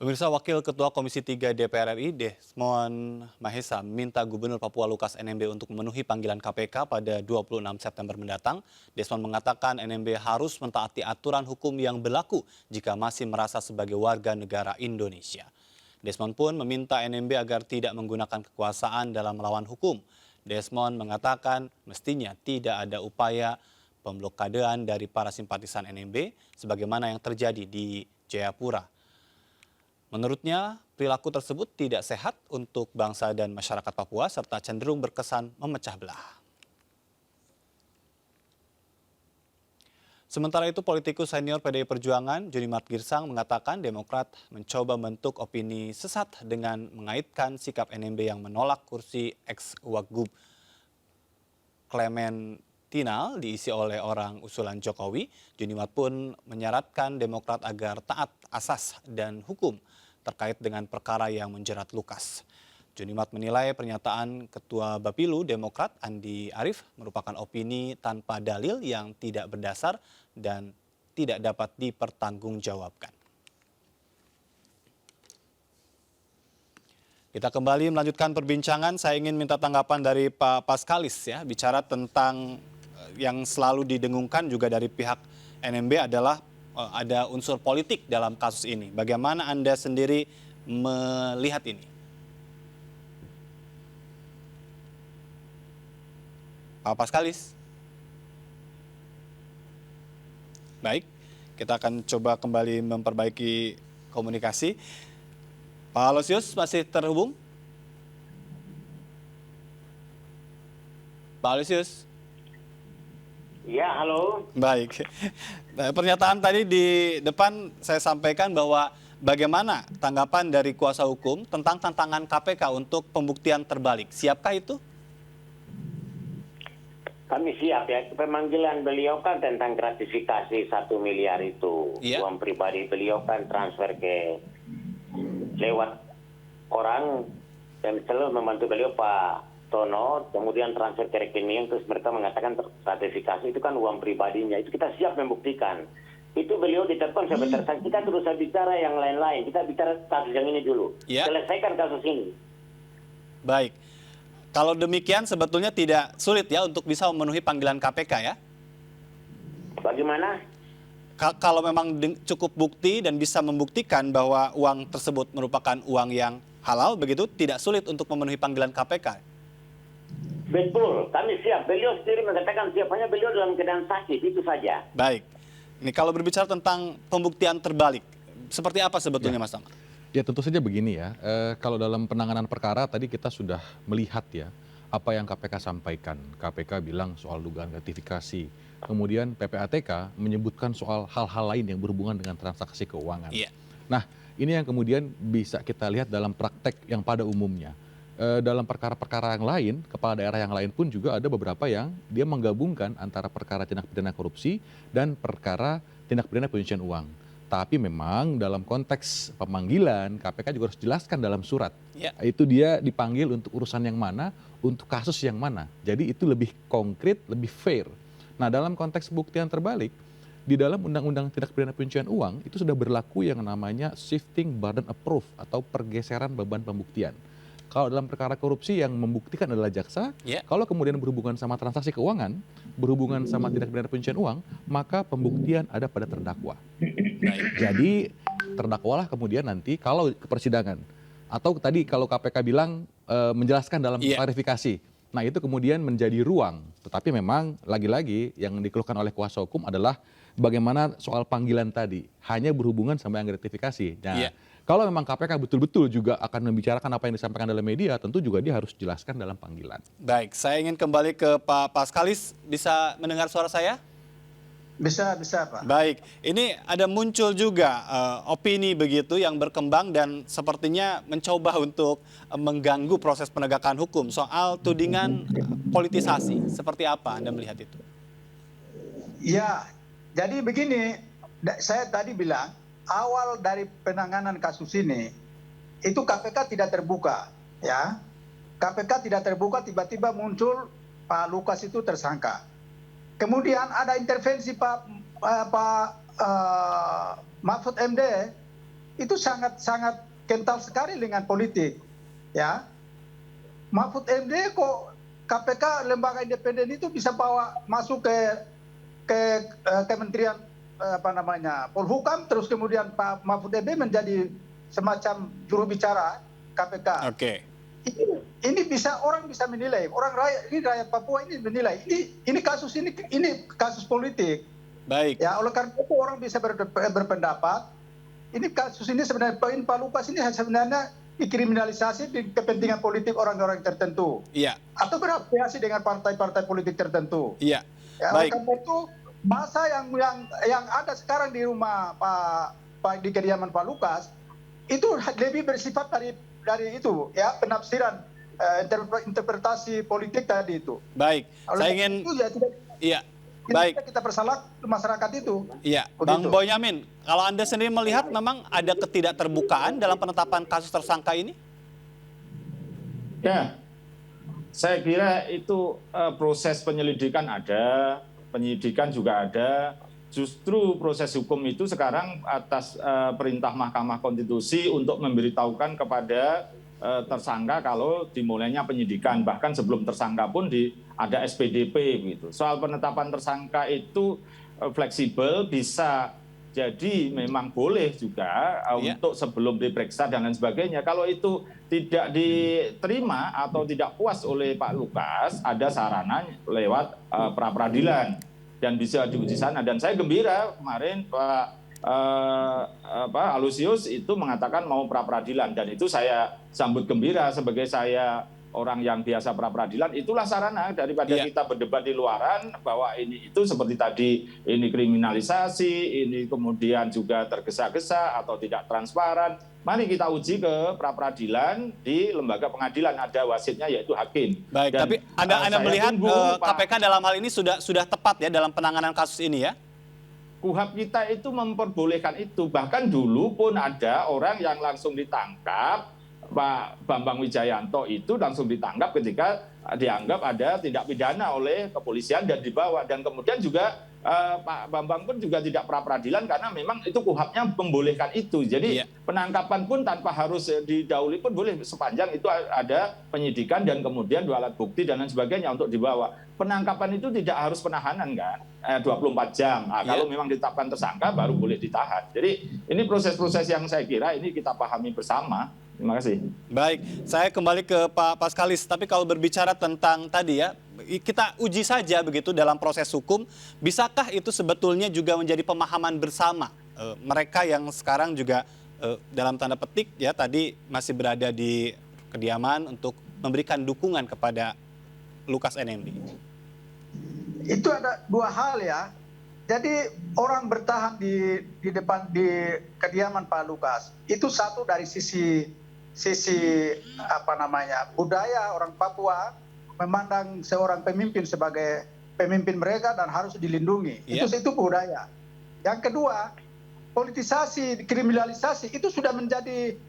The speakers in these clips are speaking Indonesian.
Pemirsa, Wakil Ketua Komisi 3 DPR RI Desmond Mahesa minta Gubernur Papua Lukas NMB untuk memenuhi panggilan KPK pada 26 September mendatang. Desmond mengatakan NMB harus mentaati aturan hukum yang berlaku jika masih merasa sebagai warga negara Indonesia. Desmond pun meminta NMB agar tidak menggunakan kekuasaan dalam melawan hukum. Desmond mengatakan mestinya tidak ada upaya pemblokadean dari para simpatisan NMB sebagaimana yang terjadi di Jayapura. Menurutnya, perilaku tersebut tidak sehat untuk bangsa dan masyarakat Papua serta cenderung berkesan memecah belah. Sementara itu, politikus senior PDI Perjuangan, Junimart Girsang, mengatakan Demokrat mencoba membentuk opini sesat dengan mengaitkan sikap NMB yang menolak kursi ex-Wagub Clementinal diisi oleh orang usulan Jokowi. Junimart pun menyarankan Demokrat agar taat asas dan hukum terkait dengan perkara yang menjerat Lukas. Junimart menilai pernyataan Ketua Bapilu Demokrat Andi Arief merupakan opini tanpa dalil yang tidak berdasar dan tidak dapat dipertanggungjawabkan. Kita kembali melanjutkan perbincangan. Saya ingin minta tanggapan dari Pak Paskalis ya, bicara tentang yang selalu didengungkan juga dari pihak NMB adalah ada unsur politik dalam kasus ini. Bagaimana Anda sendiri melihat ini? Pak Paskalis? Baik, kita akan coba kembali memperbaiki komunikasi. Pak Aloysius masih terhubung? Pak Aloysius? Ya, halo. Baik. Nah, pernyataan tadi di depan saya sampaikan bahwa bagaimana tanggapan dari kuasa hukum tentang tantangan KPK untuk pembuktian terbalik. Siapkah itu? Kami siap ya. Pemanggilan beliau kan tentang gratifikasi 1 miliar itu. Iya. Uang pribadi beliau kan transfer ke lewat orang yang selalu membantu beliau Pak Tono, kemudian transfer ke rekening, terus mereka mengatakan gratifikasi itu kan uang pribadinya. Itu kita siap membuktikan. Itu beliau ditetapkan sebagai tersangka. Kita terus bicara yang lain-lain. Kita bicara kasus yang ini dulu. Ya. Selesaikan kasus ini. Baik. Kalau demikian sebetulnya tidak sulit ya untuk bisa memenuhi panggilan KPK ya? Bagaimana? Kalau memang cukup bukti dan bisa membuktikan bahwa uang tersebut merupakan uang yang halal, begitu tidak sulit untuk memenuhi panggilan KPK. Betul, kami siap. Beliau sendiri mengatakan siapanya beliau dalam keadaan sakit, itu saja. Baik. Ini kalau berbicara tentang pembuktian terbalik, seperti apa sebetulnya Mas Tama? Ya tentu saja begini ya, kalau dalam penanganan perkara tadi kita sudah melihat ya apa yang KPK sampaikan. KPK bilang soal dugaan gratifikasi, kemudian PPATK menyebutkan soal hal-hal lain yang berhubungan dengan transaksi keuangan. Iya. Nah ini yang kemudian bisa kita lihat dalam praktek yang pada umumnya. Dalam perkara-perkara yang lain, kepala daerah yang lain pun juga ada beberapa yang dia menggabungkan antara perkara tindak pidana korupsi dan perkara tindak pidana pencucian uang. Tapi memang dalam konteks pemanggilan, KPK juga harus jelaskan dalam surat. Ya. Itu dia dipanggil untuk urusan yang mana, untuk kasus yang mana. Jadi itu lebih konkret, lebih fair. Nah dalam konteks buktian terbalik, di dalam Undang-Undang Tindak Pidana Pencucian Uang itu sudah berlaku yang namanya shifting burden of proof atau pergeseran beban pembuktian. Kalau dalam perkara korupsi yang membuktikan adalah jaksa, kalau kemudian berhubungan sama transaksi keuangan, berhubungan sama tindak pidana pencucian uang, maka pembuktian ada pada terdakwa. Jadi terdakwalah kemudian nanti kalau ke persidangan, atau tadi kalau KPK bilang menjelaskan dalam klarifikasi, nah itu kemudian menjadi ruang. Tetapi memang lagi-lagi yang dikeluhkan oleh kuasa hukum adalah bagaimana soal panggilan tadi, hanya berhubungan sama yang gratifikasi. Nah, kalau memang KPK betul-betul juga akan membicarakan apa yang disampaikan dalam media, tentu juga dia harus jelaskan dalam panggilan. Baik, saya ingin kembali ke Pak Paskalis. Bisa mendengar suara saya? Bisa Pak. Baik, ini ada muncul juga opini begitu yang berkembang dan sepertinya mencoba untuk mengganggu proses penegakan hukum soal tudingan politisasi. Seperti apa Anda melihat itu? Ya, jadi begini, saya tadi bilang, awal dari penanganan kasus ini, itu KPK tidak terbuka. Ya, KPK tidak terbuka, tiba-tiba muncul Pak Lukas itu tersangka. Kemudian ada intervensi Pak Mahfud MD itu sangat kental sekali dengan politik, ya. Mahfud MD kok KPK lembaga independen itu bisa bawa masuk ke Kementerian Polhukam, terus kemudian Pak Mahfud MD menjadi semacam juru bicara KPK. Oke. Ini orang bisa menilai, rakyat Papua ini menilai ini kasus politik. Baik. Ya, oleh karena itu orang bisa berpendapat ini kasus ini sebenarnya poin Pak Lukas ini sebenarnya dikriminalisasi di kepentingan politik orang-orang tertentu. Iya. Atau berafiliasi dengan partai-partai politik tertentu. Iya. Ya, oleh Baik. karena itu masa yang ada sekarang di rumah Pak di kediaman Pak Lukas itu lebih bersifat dari itu, ya, penafsiran interpretasi politik tadi itu. Baik. Oleh Saya karena ingin itu, ya, Iya. tidak Baik. kita bersalah masyarakat itu. Iya, Begitu. Bang Bonyamin, kalau Anda sendiri melihat memang ada ketidakterbukaan dalam penetapan kasus tersangka ini? Ya, saya kira itu proses penyelidikan ada, penyidikan juga ada. Justru proses hukum itu sekarang atas perintah Mahkamah Konstitusi untuk memberitahukan kepada tersangka kalau dimulainya penyidikan. Bahkan sebelum tersangka pun ada SPDP gitu. Soal penetapan tersangka itu fleksibel, bisa jadi memang boleh juga untuk sebelum diperiksa dan lain sebagainya. Kalau itu tidak diterima atau tidak puas oleh Pak Lukas, ada sarana lewat pra-peradilan dan bisa diuji sana. Dan saya gembira kemarin Pak Alusius itu mengatakan mau pra-peradilan, dan itu saya sambut gembira. Sebagai saya orang yang biasa pra-peradilan, itulah sarana daripada kita berdebat di luaran bahwa ini itu seperti tadi, ini kriminalisasi, ini kemudian juga tergesa-gesa atau tidak transparan. Mari kita uji ke pra-peradilan di lembaga pengadilan, ada wasitnya yaitu hakim. Baik, Dan, tapi Anda melihat Pak, KPK dalam hal ini sudah tepat ya dalam penanganan kasus ini ya? KUHAP kita itu memperbolehkan itu. Bahkan dulu pun ada orang yang langsung ditangkap, Pak Bambang Wijayanto itu langsung ditangkap ketika dianggap ada tindak pidana oleh kepolisian dan dibawa. Dan kemudian juga Pak Bambang pun juga tidak pra-peradilan karena memang itu KUHAP-nya membolehkan itu. Jadi penangkapan pun tanpa harus didahului pun boleh sepanjang itu ada penyidikan dan kemudian dua alat bukti dan lain sebagainya untuk dibawa. Penangkapan itu tidak harus penahanan kan, 24 jam. Nah, kalau memang ditetapkan tersangka baru boleh ditahan. Jadi ini proses-proses yang saya kira ini kita pahami bersama. Terima kasih. Baik, saya kembali ke Pak Paskalis. Tapi kalau berbicara tentang tadi ya, kita uji saja begitu dalam proses hukum. Bisakah itu sebetulnya juga menjadi pemahaman bersama mereka yang sekarang juga dalam tanda petik ya tadi masih berada di kediaman untuk memberikan dukungan kepada Lukas NMB? Itu ada dua hal ya. Jadi orang bertahan di depan di kediaman Pak Lukas itu satu dari sisi budaya orang Papua memandang seorang pemimpin sebagai pemimpin mereka dan harus dilindungi. Itu budaya. Yang kedua, politisasi, kriminalisasi itu sudah menjadi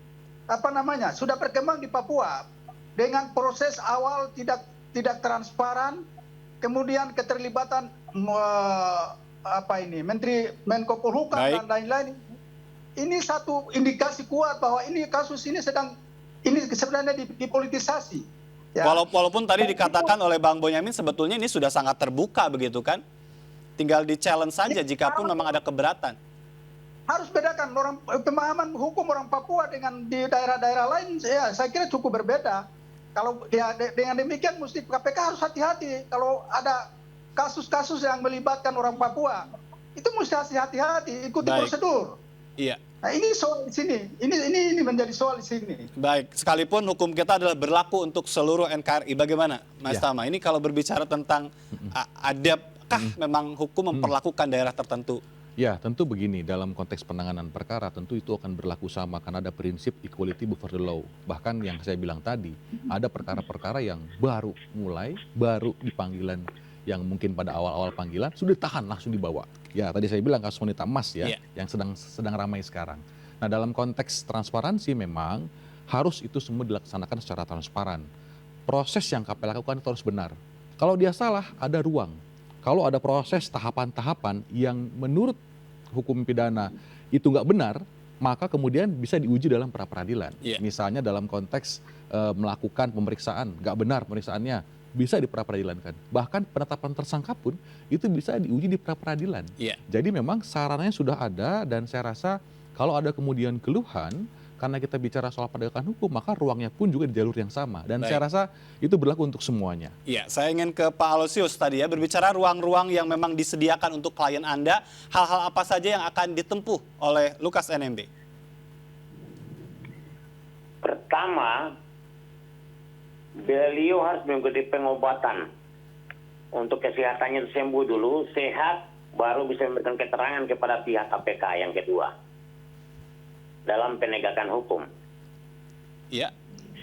sudah berkembang di Papua dengan proses awal tidak transparan, kemudian keterlibatan Menteri Menko Polhukam dan lain-lain. Ini satu indikasi kuat bahwa kasus ini sebenarnya dipolitisasi. Ya. Walaupun tadi dikatakan oleh Bang Bonyamin sebetulnya ini sudah sangat terbuka begitu kan? Tinggal di-challenge saja jikapun memang ada keberatan. Harus bedakan pemahaman hukum orang Papua dengan di daerah-daerah lain, ya saya kira cukup berbeda. Kalau dengan demikian mesti KPK harus hati-hati kalau ada kasus-kasus yang melibatkan orang Papua. Itu mesti hati-hati, ikuti prosedur. Iya. Nah, ini soal di sini. Ini menjadi soal di sini. Baik, sekalipun hukum kita adalah berlaku untuk seluruh NKRI. Bagaimana, Mas Tama? Ini kalau berbicara tentang adabkah memang hukum memperlakukan daerah tertentu? Ya, tentu begini, dalam konteks penanganan perkara tentu itu akan berlaku sama karena ada prinsip equality before the law. Bahkan yang saya bilang tadi, ada perkara-perkara yang baru di panggilan yang mungkin pada awal-awal panggilan sudah ditahan langsung dibawa. Ya, tadi saya bilang kasus wanita emas ya, yang sedang ramai sekarang. Nah, dalam konteks transparansi memang harus itu semua dilaksanakan secara transparan. Proses yang KPK lakukan itu harus benar. Kalau dia salah, ada ruang. Kalau ada proses tahapan-tahapan yang menurut hukum pidana itu nggak benar, maka kemudian bisa diuji dalam pra-peradilan. Iya. Misalnya dalam konteks melakukan pemeriksaan, nggak benar pemeriksaannya, bisa di pra-peradilankan. Bahkan penetapan tersangka pun itu bisa diuji di pra-peradilan. Iya. Jadi memang sarannya sudah ada, dan saya rasa kalau ada kemudian keluhan, karena kita bicara soal penegakan hukum, maka ruangnya pun juga di jalur yang sama. Dan Baik. saya rasa itu berlaku untuk semuanya. Iya, saya ingin ke Pak Aloysius tadi ya, berbicara ruang-ruang yang memang disediakan untuk klien Anda, hal-hal apa saja yang akan ditempuh oleh Lukas NMB? Pertama, beliau harus mengikuti pengobatan. Untuk kesehatannya sembuh dulu, sehat, baru bisa memberikan keterangan kepada pihak KPK yang kedua. Dalam penegakan hukum. Iya.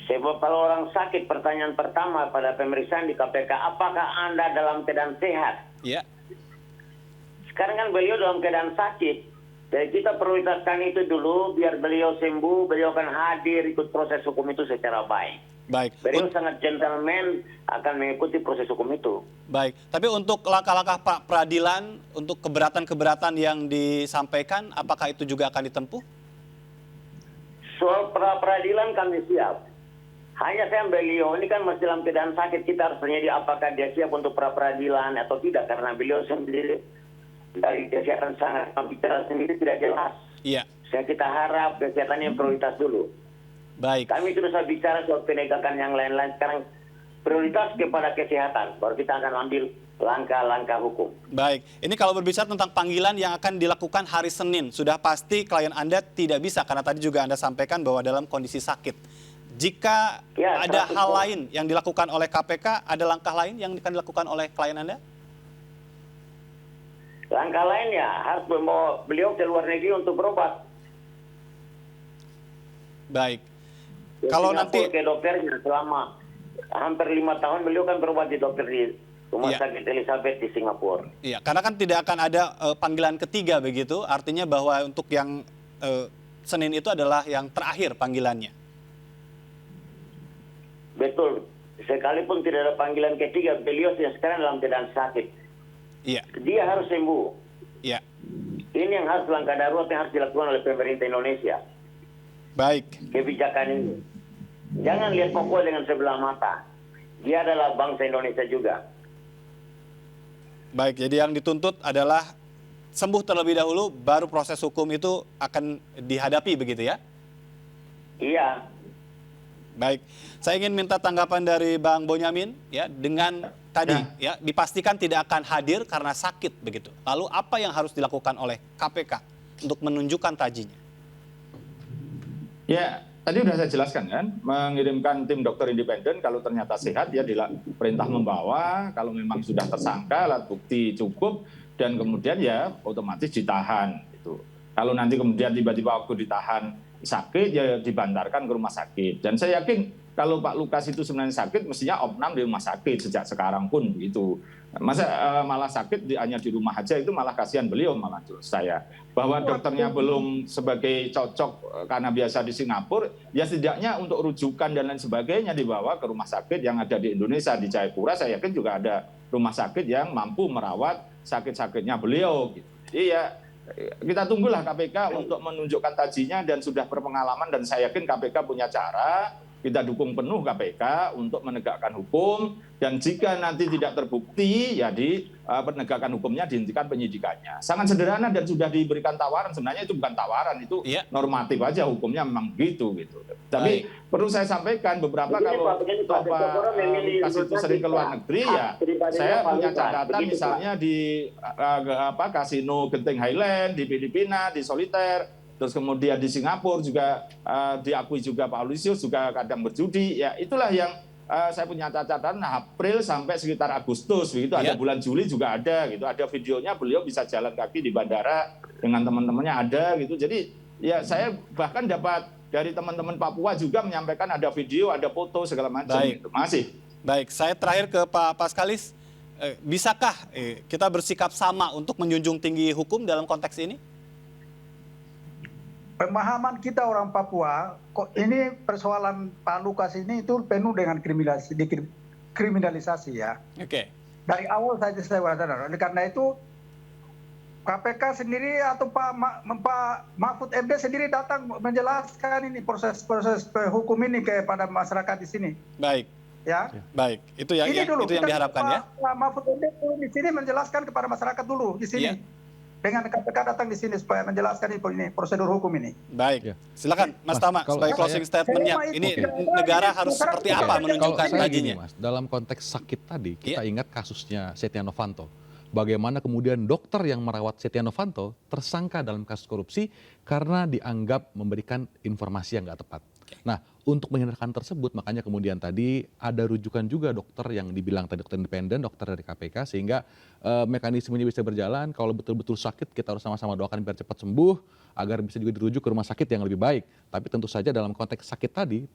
Sebab kalau orang sakit, pertanyaan pertama pada pemeriksaan di KPK, apakah Anda dalam keadaan sehat? Iya. Sekarang kan beliau dalam keadaan sakit. Jadi kita prioritaskan itu dulu, biar beliau sembuh, beliau akan hadir ikut proses hukum itu secara baik. Baik. Beliau sangat gentleman akan mengikuti proses hukum itu. Baik, tapi untuk langkah-langkah Pak peradilan, untuk keberatan-keberatan yang disampaikan, apakah itu juga akan ditempuh? Soal pra-peradilan kami siap. Hanya saya beliau ini kan masih dalam keadaan sakit, kita harus tanya dia apakah dia siap untuk pra-peradilan atau tidak, karena beliau sendiri dari kesehatan sangat bicara sendiri tidak jelas. Iya. Saya kita harap kesehatannya prioritas dulu. Baik. Kami terus bicara soal penegakan yang lain-lain, sekarang prioritas kepada kesehatan, baru kita akan ambil langkah-langkah hukum. Baik, ini kalau berbicara tentang panggilan yang akan dilakukan hari Senin, sudah pasti klien Anda tidak bisa, karena tadi juga Anda sampaikan bahwa dalam kondisi sakit. Jika Ya, ada 100%. hal lain yang dilakukan oleh KPK, ada langkah lain yang akan dilakukan oleh klien Anda? Langkah lainnya harus membawa beliau ke luar negeri untuk berobat. Baik. Ke Kalau Singapura, nanti ke dokternya selama hampir 5 tahun beliau kan berobat di dokter di Rumah Iya. Sakit Elizabeth di Singapura. iya, karena kan tidak akan ada panggilan ketiga begitu, artinya bahwa untuk yang Senin itu adalah yang terakhir panggilannya. Betul. Sekalipun tidak ada panggilan ketiga, beliau sekarang dalam keadaan sakit. Iya, Dia harus sembuh. iya. Ini yang harus langkah darurat yang harus dilakukan oleh pemerintah Indonesia. Baik, Kebijakan ini. Jangan lihat Papua dengan sebelah mata. Dia adalah bangsa Indonesia juga. baik. Jadi yang dituntut adalah sembuh terlebih dahulu, baru proses hukum itu akan dihadapi begitu ya? Iya. Baik, saya ingin minta tanggapan dari Bang Bonyamin ya, dengan tadi ya dipastikan tidak akan hadir karena sakit begitu. Lalu apa yang harus dilakukan oleh KPK untuk menunjukkan tajinya? Ya, tadi sudah saya jelaskan kan, mengirimkan tim dokter independen kalau ternyata sehat, ya perintah membawa, kalau memang sudah tersangka, alat bukti cukup, dan kemudian ya otomatis ditahan. Gitu. Kalau nanti kemudian tiba-tiba waktu ditahan sakit, ya dibantarkan ke rumah sakit. Dan saya yakin kalau Pak Lukas itu sebenarnya sakit, mestinya opnam di rumah sakit sejak sekarang pun begitu. Masa malah sakit hanya di rumah aja, itu malah kasihan beliau malah menurut saya. Bahwa dokternya belum sebagai cocok karena biasa di Singapura, ya setidaknya untuk rujukan dan lain sebagainya dibawa ke rumah sakit yang ada di Indonesia, di Jayapura. Saya yakin juga ada rumah sakit yang mampu merawat sakit-sakitnya beliau. Gitu. Jadi ya kita tunggulah KPK untuk menunjukkan tajinya, dan sudah berpengalaman, dan saya yakin KPK punya cara. Kita dukung penuh KPK untuk menegakkan hukum, dan jika nanti tidak terbukti, ya di penegakan hukumnya dihentikan penyidikannya. Sangat sederhana dan sudah diberikan tawaran. Sebenarnya itu bukan tawaran, itu normatif aja, hukumnya memang gitu. Tapi perlu saya sampaikan beberapa kalau Pak Lukas itu sering ke luar negeri, ya saya punya catatan misalnya di kasino Genting Highland di Filipina, di Soliter. Terus kemudian di Singapura juga diakui juga Pak Aloysius juga kadang berjudi. Ya itulah yang saya punya catatan April sampai sekitar Agustus begitu. Ada bulan Juli juga ada gitu. Ada videonya beliau bisa jalan kaki di bandara dengan teman-temannya ada gitu. Jadi ya saya bahkan dapat dari teman-teman Papua juga menyampaikan ada video, ada foto segala macam. Gitu. Masih. Baik, saya terakhir ke Pak Paskalis. Bisakah kita bersikap sama untuk menjunjung tinggi hukum dalam konteks ini? Pemahaman kita orang Papua, kok ini persoalan Pak Lukas ini itu penuh dengan kriminalisasi ya. Oke. Dari awal saja saya katakan, karena itu KPK sendiri atau Pak Mahfud MD sendiri datang menjelaskan ini proses hukum ini kepada masyarakat di sini. Baik, Ya. baik. Itu yang Ini dulu itu yang kita diharapkan ya. Pak Mahfud MD di sini menjelaskan kepada masyarakat dulu di sini. Iya. Dengan KPK datang di sini supaya menjelaskan ini prosedur hukum ini. Baik, Ya. silakan Mas Mas, Tama kalau sebagai saya- closing statementnya. Saya- Ini Oke. negara harus seperti Kalau apa saya- menunjukkan Kalau saya gini, baginya? Mas, dalam konteks sakit tadi, kita Iya. ingat kasusnya Setia Novanto. Bagaimana kemudian dokter yang merawat Setia Novanto tersangka dalam kasus korupsi karena dianggap memberikan informasi yang nggak tepat. Nah, untuk menghindarkan tersebut, makanya kemudian tadi ada rujukan juga dokter yang dibilang tadi dokter independen, dokter dari KPK, sehingga mekanismenya bisa berjalan. Kalau betul-betul sakit, kita harus sama-sama doakan biar cepat sembuh, agar bisa juga dirujuk ke rumah sakit yang lebih baik. Tapi tentu saja dalam konteks sakit tadi,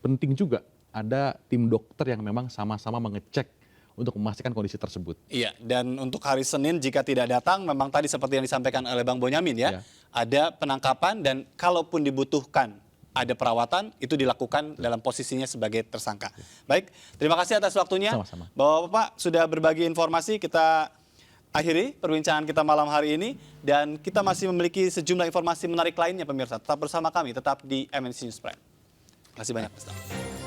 penting juga ada tim dokter yang memang sama-sama mengecek untuk memastikan kondisi tersebut. Iya, dan untuk hari Senin jika tidak datang, memang tadi seperti yang disampaikan oleh Bang Bonyamin ya, Ya. ada penangkapan dan kalaupun dibutuhkan ada perawatan, itu dilakukan dalam posisinya sebagai tersangka. Baik, terima kasih atas waktunya. Sama-sama. Bapak-bapak sudah berbagi informasi, kita akhiri perbincangan kita malam hari ini. Dan kita masih memiliki sejumlah informasi menarik lainnya pemirsa. Tetap bersama kami, tetap di MNC News Prime. Terima kasih banyak, Mas.